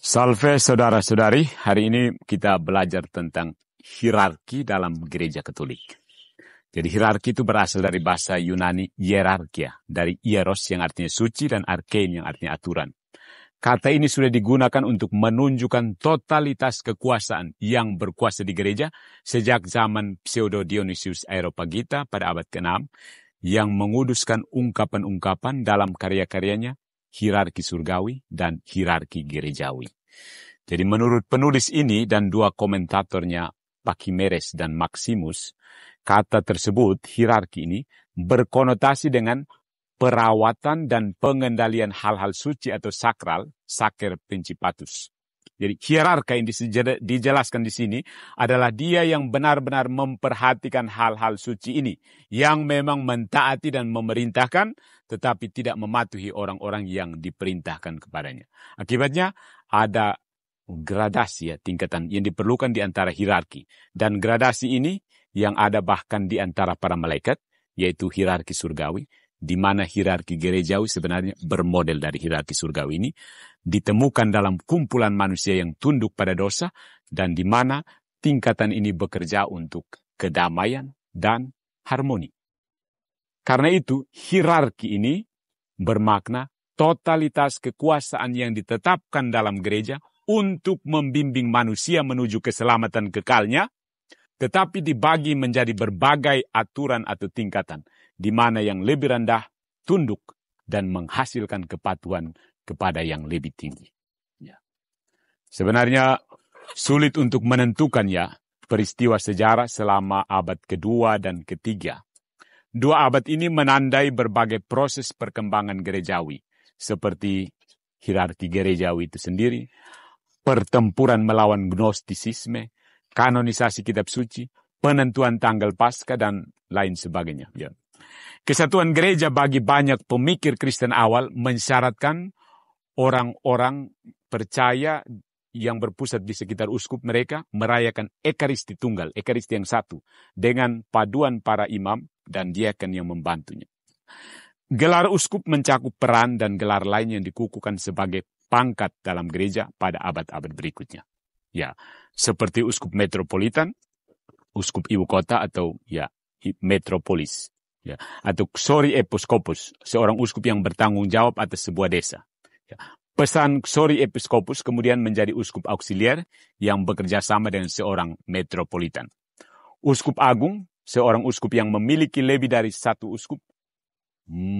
Salve saudara-saudari, hari ini kita belajar tentang hierarki dalam gereja Katolik. Jadi hierarki itu berasal dari bahasa Yunani hierarkia, dari hieros yang artinya suci dan arkein yang artinya aturan. Kata ini sudah digunakan untuk menunjukkan totalitas kekuasaan yang berkuasa di gereja sejak zaman Pseudo Dionysius Areopagita pada abad ke-6 yang menguduskan ungkapan-ungkapan dalam karya-karyanya hierarki surgawi dan hierarki gerejawi. Jadi menurut penulis ini dan dua komentatornya Pachymeres dan Maximus, kata tersebut hierarki ini berkonotasi dengan perawatan dan pengendalian hal-hal suci atau sakral, sacer principatus. Jadi hierarka yang dijelaskan di sini adalah dia yang benar-benar memperhatikan hal-hal suci ini, yang memang mentaati dan memerintahkan, tetapi tidak mematuhi orang-orang yang diperintahkan kepadanya. Akibatnya ada gradasi, tingkatan yang diperlukan di antara hierarki. Dan gradasi ini yang ada bahkan di antara para malaikat, yaitu hierarki surgawi, di mana hierarki gerejawi sebenarnya bermodel dari hierarki surgawi ini, ditemukan dalam kumpulan manusia yang tunduk pada dosa, dan di mana tingkatan ini bekerja untuk kedamaian dan harmoni. Karena itu, hierarki ini bermakna totalitas kekuasaan yang ditetapkan dalam gereja untuk membimbing manusia menuju keselamatan kekalnya, tetapi dibagi menjadi berbagai aturan atau tingkatan, di mana yang lebih rendah tunduk dan menghasilkan kepatuhan kepada yang lebih tinggi. Ya. Sebenarnya sulit untuk menentukan peristiwa sejarah selama abad kedua dan ketiga. Dua abad ini menandai berbagai proses perkembangan gerejawi, seperti hierarki gerejawi itu sendiri, pertempuran melawan gnostisisme, kanonisasi kitab suci, penentuan tanggal Paskah, dan lain sebagainya. Ya. Kesatuan gereja bagi banyak pemikir Kristen awal mensyaratkan orang-orang percaya yang berpusat di sekitar uskup mereka merayakan Ekaristi tunggal, Ekaristi yang satu, dengan paduan para imam dan diaken yang membantunya. Gelar uskup mencakup peran dan gelar lain yang dikukuhkan sebagai pangkat dalam gereja pada abad-abad berikutnya. Ya, seperti uskup metropolitan, uskup ibu kota atau metropolis. Ya, atau Xori Episkopus, seorang uskup yang bertanggung jawab atas sebuah desa. Ya. Pesan Xori Episkopus kemudian menjadi uskup auxiliar yang bekerja sama dengan seorang metropolitan. Uskup agung, seorang uskup yang memiliki lebih dari satu uskup,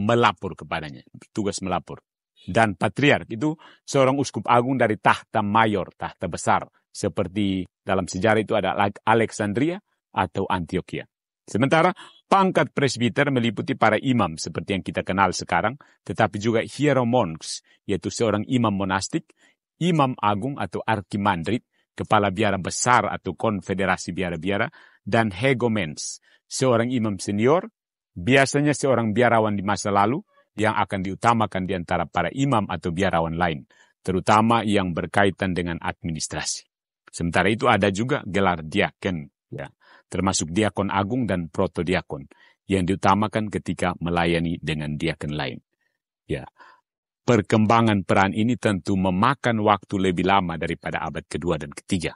melapor kepadanya, tugas melapor. Dan patriark itu seorang uskup agung dari tahta mayor, tahta besar, seperti dalam sejarah itu ada Alexandria atau Antioquia. Sementara pangkat presbiter meliputi para imam seperti yang kita kenal sekarang, tetapi juga hieromonks, yaitu seorang imam monastik, imam agung atau arkimandrit, kepala biara besar atau konfederasi biara-biara, dan hegomens, seorang imam senior, biasanya seorang biarawan di masa lalu yang akan diutamakan di antara para imam atau biarawan lain, terutama yang berkaitan dengan administrasi. Sementara itu ada juga gelar diaken, termasuk diakon agung dan protodiakon, yang diutamakan ketika melayani dengan diaken lain. Ya, perkembangan peran ini tentu memakan waktu lebih lama daripada abad kedua dan ketiga.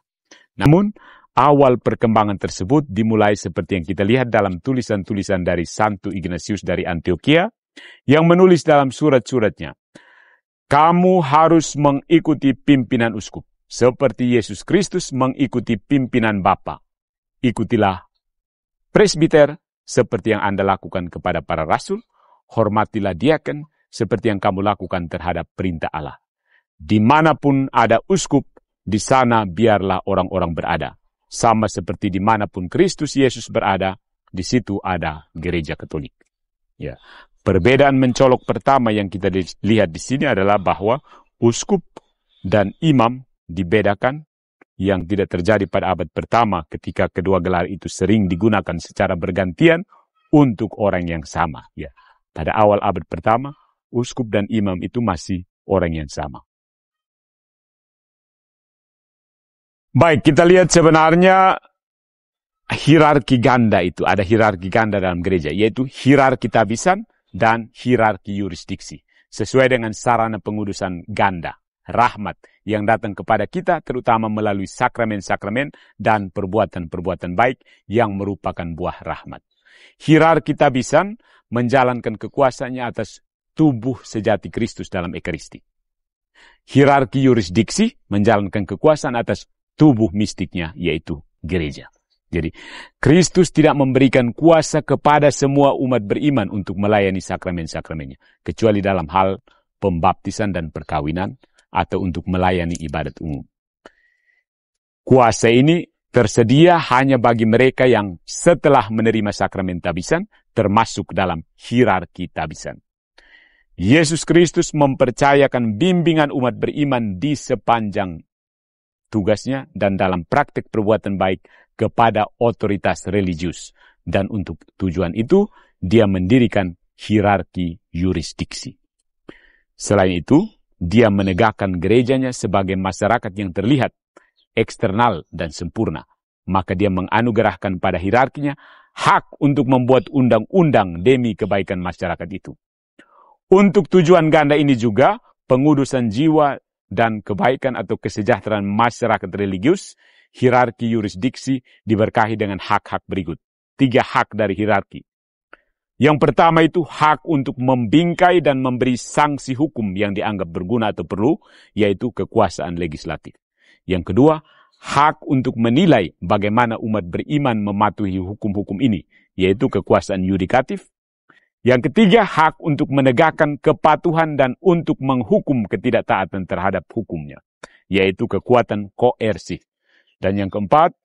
Namun, awal perkembangan tersebut dimulai seperti yang kita lihat dalam tulisan-tulisan dari Santo Ignatius dari Antioquia, yang menulis dalam surat-suratnya, "Kamu harus mengikuti pimpinan uskup, seperti Yesus Kristus mengikuti pimpinan Bapa. Ikutilah presbiter seperti yang Anda lakukan kepada para rasul, hormatilah diaken seperti yang kamu lakukan terhadap perintah Allah. Dimanapun ada uskup, di sana biarlah orang-orang berada. Sama seperti dimanapun Kristus Yesus berada, di situ ada gereja Katolik." Ya. Perbedaan mencolok pertama yang kita lihat di sini adalah bahwa uskup dan imam dibedakan, yang tidak terjadi pada abad pertama ketika kedua gelar itu sering digunakan secara bergantian untuk orang yang sama. Ya. Pada awal abad pertama, uskup dan imam itu masih orang yang sama. Baik, kita lihat sebenarnya hierarki ganda itu. Ada hierarki ganda dalam gereja, yaitu hierarki tabisan dan hierarki yurisdiksi. Sesuai dengan sarana pengudusan ganda, rahmat, yang datang kepada kita, terutama melalui sakramen-sakramen dan perbuatan-perbuatan baik yang merupakan buah rahmat. Hierarki tabisan menjalankan kekuasaannya atas tubuh sejati Kristus dalam Ekaristi. Hierarki yurisdiksi menjalankan kekuasaan atas tubuh mistiknya, yaitu gereja. Jadi, Kristus tidak memberikan kuasa kepada semua umat beriman untuk melayani sakramen-sakramennya, kecuali dalam hal pembaptisan dan perkawinan, atau untuk melayani ibadat umum. Kuasa ini tersedia hanya bagi mereka yang setelah menerima sakramen tabisan, termasuk dalam hierarki tabisan. Yesus Kristus mempercayakan bimbingan umat beriman di sepanjang tugasnya dan dalam praktik perbuatan baik kepada otoritas religius. Dan untuk tujuan itu, dia mendirikan hierarki yurisdiksi. Selain itu, dia menegakkan gerejanya sebagai masyarakat yang terlihat, eksternal dan sempurna. Maka dia menganugerahkan pada hierarkinya hak untuk membuat undang-undang demi kebaikan masyarakat itu. Untuk tujuan ganda ini juga, pengudusan jiwa dan kebaikan atau kesejahteraan masyarakat religius, hierarki yurisdiksi diberkahi dengan hak-hak berikut. 3 hak dari hierarki. Yang pertama itu hak untuk membingkai dan memberi sanksi hukum yang dianggap berguna atau perlu, yaitu kekuasaan legislatif. Yang kedua, hak untuk menilai bagaimana umat beriman mematuhi hukum-hukum ini, yaitu kekuasaan yudikatif. Yang ketiga, hak untuk menegakkan kepatuhan dan untuk menghukum ketidaktaatan terhadap hukumnya, yaitu kekuatan koersif. Dan yang keempat,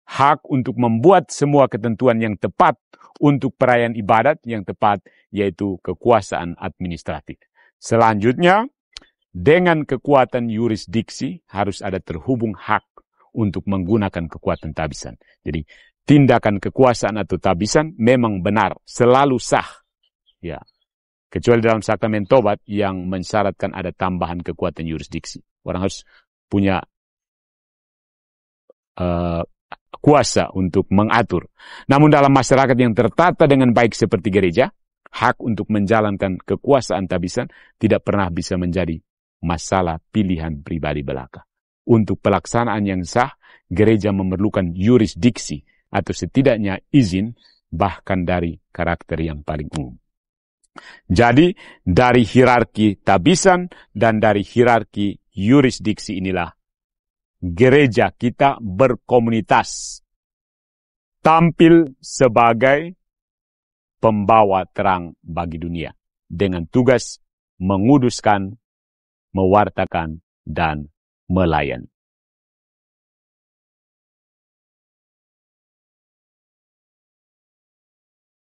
hak untuk membuat semua ketentuan yang tepat untuk perayaan ibadat yang tepat, yaitu kekuasaan administratif. Selanjutnya, dengan kekuatan yurisdiksi harus ada terhubung hak untuk menggunakan kekuatan tabisan. Jadi, tindakan kekuasaan atau tabisan memang benar, selalu sah. Ya, kecuali dalam sakramen tobat yang mensyaratkan ada tambahan kekuatan yurisdiksi. Orang harus punya kuasa untuk mengatur. Namun dalam masyarakat yang tertata dengan baik seperti gereja, hak untuk menjalankan kekuasaan tabisan tidak pernah bisa menjadi masalah pilihan pribadi belaka. Untuk pelaksanaan yang sah, gereja memerlukan yurisdiksi atau setidaknya izin bahkan dari karakter yang paling umum. Jadi, dari hierarki tabisan dan dari hierarki yurisdiksi inilah gereja kita berkomunitas, tampil sebagai pembawa terang bagi dunia dengan tugas menguduskan, mewartakan, dan melayani.